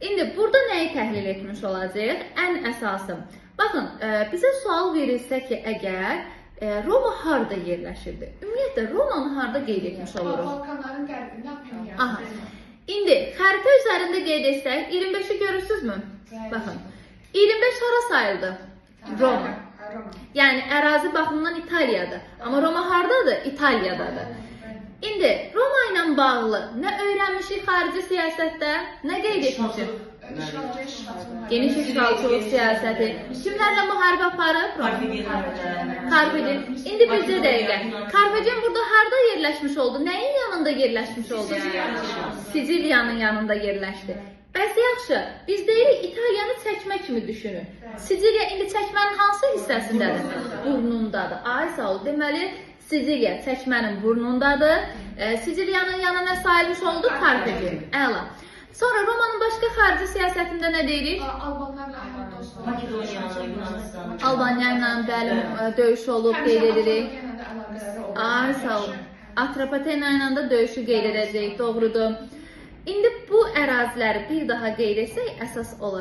İndi burada nəyi təhlil etmiş olacağıq? Ən əsası. Baxın, bizə sual verilsə ki, əgər Roma harda yerləşirdi? Ümumiyyətlə, Romanı harda qeyd etmiş oluruq? Balkanların qərbində Apyanya. Aha. İndi xəritə üzərində qeyd etsək, 25-i görürsünüzmü? Baxın, 25 hara sayıldı? Roma. Yəni, ərazi baxımından İtaliyadır. Amma Roma hardadır? İtaliyadadır. İndi Roma ilə bağlı nə öyrənmişik xarici siyasətdə? Nə qeyd etmişik? Geniş işğalçılıq siyasəti. Kimlərlə müharibə aparıb? Karfagen. İndi bizə dəqiqə. Karfagen burada harda yerləşmiş oldu? Nəyin yanında yerləşmiş oldu? Siciliyanın yanında yerləşdi. Bəs yaxşı, biz deyirik İtaliyanı çəkmə kimi düşünün. Siciliya indi çəkmənin hansı hissəsindədir? Burnundadır. Ay sağ ol. Deməli, Siciliya çəkmənin burnundadır. Siciliyanın yanına nə sayılmış oldu? Karfagen. Əla. Sonra Romanın başqa xarici siyasətində nə deyirik? Albaniya ilə bəli döyüş olub, qeyd edirik. Ay sağ ol. Atropatena ilə də döyüşü qeyd edəcəyik, doğrudur. İndi bu əraziləri bir daha qeyd etsək əsas olaraq.